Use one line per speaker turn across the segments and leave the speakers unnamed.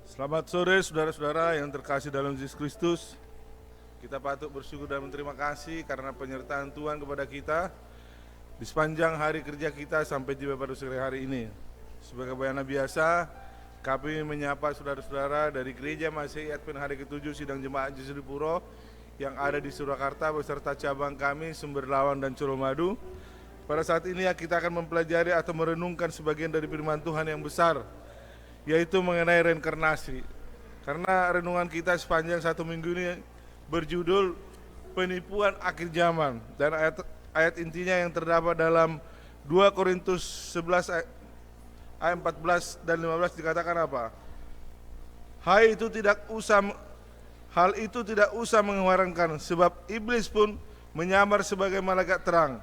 Selamat sore saudara-saudara yang terkasih dalam Yesus Kristus. Kita patut bersyukur dan berterima kasih karena penyertaan Tuhan kepada kita di sepanjang hari kerja kita sampai tiba pada sore hari ini. Sebagai biasa, kami menyapa saudara-saudara dari Gereja Masehi Advent hari ke-7 Sidang Jemaat Yesus di Puro yang ada di Surakarta beserta cabang kami Sumberlawan dan Colomadu. Pada saat ini kita akan mempelajari atau merenungkan sebagian dari firman Tuhan yang besar, yaitu mengenai reinkarnasi. Karena renungan kita sepanjang satu minggu ini berjudul penipuan akhir zaman, dan ayat intinya yang terdapat dalam 2 Korintus 11 ayat 14 dan 15 dikatakan apa? Hal itu tidak usah mengherankan, sebab iblis pun menyamar sebagai malaikat terang.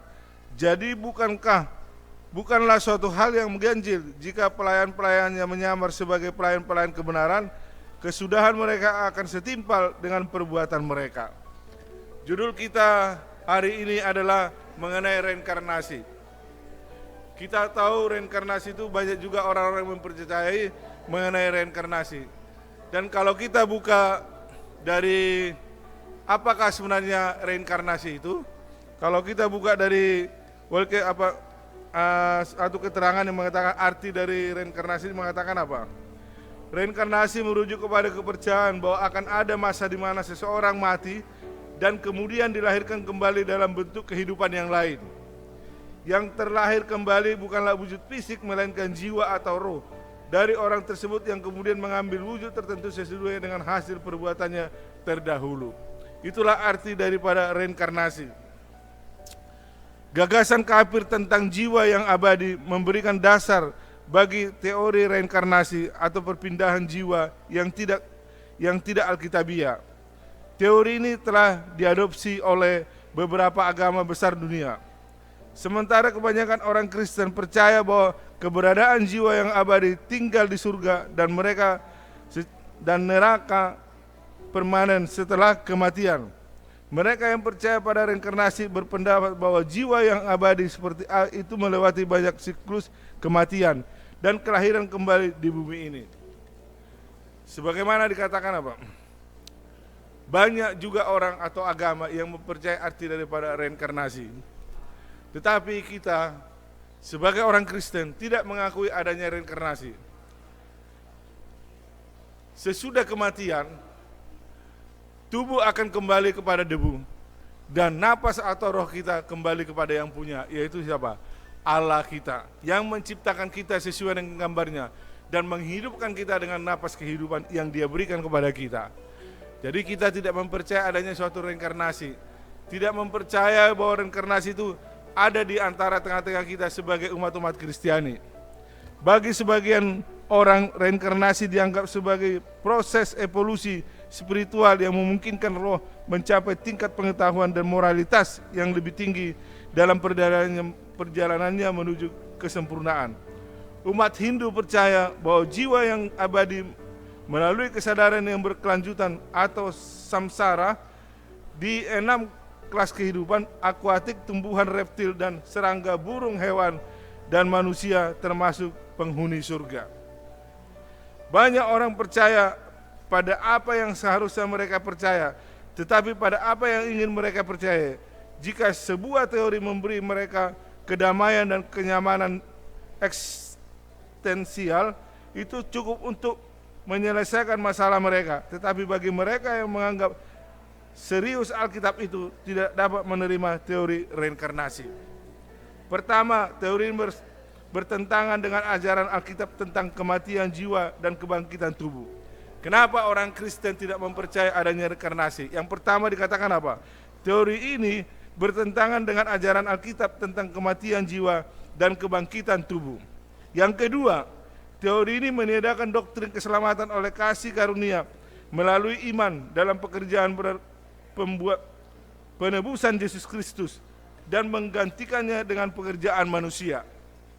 Jadi bukanlah suatu hal yang mengganjil jika pelayan-pelayannya menyamar sebagai pelayan-pelayan kebenaran, kesudahan mereka akan setimpal dengan perbuatan mereka. Judul kita hari ini adalah mengenai reinkarnasi. Kita tahu reinkarnasi itu banyak juga orang-orang yang mempercayai mengenai reinkarnasi. Dan kalau kita buka dari apakah sebenarnya reinkarnasi itu, kalau kita buka dari satu keterangan yang mengatakan arti dari reinkarnasi mengatakan apa? Reinkarnasi merujuk kepada kepercayaan bahwa akan ada masa di mana seseorang mati dan kemudian dilahirkan kembali dalam bentuk kehidupan yang lain. Yang terlahir kembali bukanlah wujud fisik melainkan jiwa atau roh dari orang tersebut yang kemudian mengambil wujud tertentu sesuai dengan hasil perbuatannya terdahulu. Itulah arti daripada reinkarnasi. Gagasan kafir tentang jiwa yang abadi memberikan dasar bagi teori reinkarnasi atau perpindahan jiwa yang tidak alkitabiah. Teori ini telah diadopsi oleh beberapa agama besar dunia. Sementara kebanyakan orang Kristen percaya bahwa keberadaan jiwa yang abadi tinggal di surga dan neraka permanen setelah kematian. Mereka yang percaya pada reinkarnasi berpendapat bahwa jiwa yang abadi seperti itu melewati banyak siklus kematian dan kelahiran kembali di bumi ini. Sebagaimana dikatakan apa? Banyak juga orang atau agama yang mempercayai arti daripada reinkarnasi. Tetapi kita sebagai orang Kristen tidak mengakui adanya reinkarnasi. Sesudah kematian, tubuh akan kembali kepada debu dan napas atau roh kita kembali kepada yang punya, yaitu siapa? Allah kita yang menciptakan kita sesuai dengan gambarnya dan menghidupkan kita dengan napas kehidupan yang Dia berikan kepada kita. Jadi kita tidak mempercayai adanya suatu reinkarnasi, tidak mempercayai bahwa reinkarnasi itu ada di antara tengah-tengah kita sebagai umat-umat Kristiani. Bagi sebagian orang, reinkarnasi dianggap sebagai proses evolusi spiritual yang memungkinkan roh mencapai tingkat pengetahuan dan moralitas yang lebih tinggi dalam perjalanannya menuju kesempurnaan. Umat Hindu percaya bahwa jiwa yang abadi melalui kesadaran yang berkelanjutan atau samsara di 6 kelas kehidupan: akuatik, tumbuhan, reptil, dan serangga, burung, hewan, dan manusia termasuk penghuni surga. Banyak orang percaya pada apa yang seharusnya mereka percaya, tetapi pada apa yang ingin mereka percaya. Jika sebuah teori memberi mereka kedamaian dan kenyamanan eksistensial, itu cukup untuk menyelesaikan masalah mereka. Tetapi bagi mereka yang menganggap serius Alkitab itu tidak dapat menerima teori reinkarnasi. Pertama, teori ini bertentangan dengan ajaran Alkitab tentang kematian jiwa dan kebangkitan tubuh. Kenapa orang Kristen tidak mempercayai adanya reinkarnasi? Yang pertama dikatakan apa? Teori ini bertentangan dengan ajaran Alkitab tentang kematian jiwa dan kebangkitan tubuh. Yang kedua, teori ini meniadakan doktrin keselamatan oleh kasih karunia melalui iman dalam pekerjaan penebusan Yesus Kristus dan menggantikannya dengan pekerjaan manusia.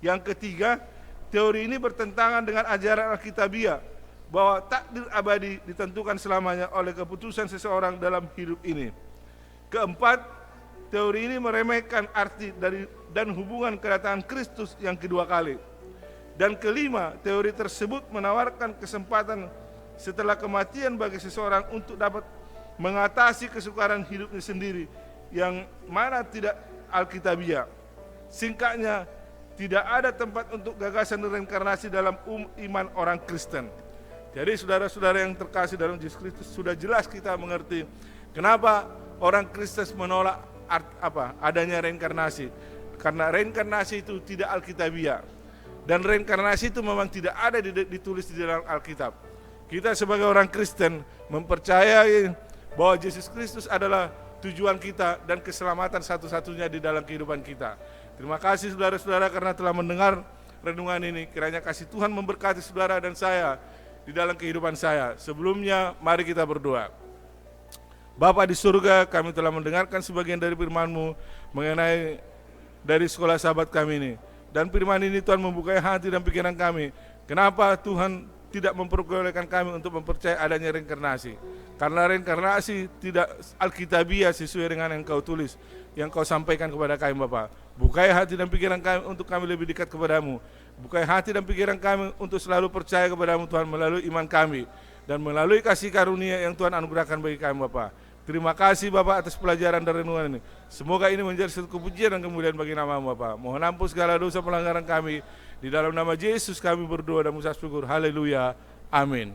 Yang ketiga, teori ini bertentangan dengan ajaran Alkitabiah bahwa takdir abadi ditentukan selamanya oleh keputusan seseorang dalam hidup ini. Keempat, teori ini meremehkan arti dan hubungan kedatangan Kristus yang kedua kali. Dan kelima, teori tersebut menawarkan kesempatan setelah kematian bagi seseorang untuk dapat mengatasi kesukaran hidupnya sendiri yang mana tidak alkitabiah. Singkatnya, tidak ada tempat untuk gagasan reinkarnasi dalam iman orang Kristen. Jadi saudara-saudara yang terkasih dalam Yesus Kristus, sudah jelas kita mengerti kenapa orang Kristen menolak adanya reinkarnasi. Karena reinkarnasi itu tidak alkitabiah. Dan reinkarnasi itu memang tidak ada ditulis di dalam Alkitab. Kita sebagai orang Kristen mempercayai bahwa Yesus Kristus adalah tujuan kita dan keselamatan satu-satunya di dalam kehidupan kita. Terima kasih saudara-saudara karena telah mendengar renungan ini. Kiranya kasih Tuhan memberkati saudara dan saya di dalam kehidupan saya. Sebelumnya mari kita berdoa. Bapa di surga, kami telah mendengarkan sebagian dari firman-Mu mengenai dari sekolah sahabat kami ini. Dan firman ini Tuhan membukai hati dan pikiran kami. Kenapa Tuhan tidak memperbolehkan kami untuk mempercayai adanya reinkarnasi? Karena reinkarnasi tidak alkitabiah sesuai dengan yang Kau tulis, yang Kau sampaikan kepada kami Bapa. Bukai hati dan pikiran kami untuk kami lebih dekat kepadamu. Bukai hati dan pikiran kami untuk selalu percaya kepadamu Tuhan melalui iman kami. Dan melalui kasih karunia yang Tuhan anugerahkan bagi kami Bapa. Terima kasih Bapak atas pelajaran dan renungan ini. Semoga ini menjadi satu kepujian dan kemuliaan bagi nama-Mu Bapak. Mohon ampun segala dosa pelanggaran kami. Di dalam nama Yesus kami berdoa dan mengucap syukur. Haleluya. Amin.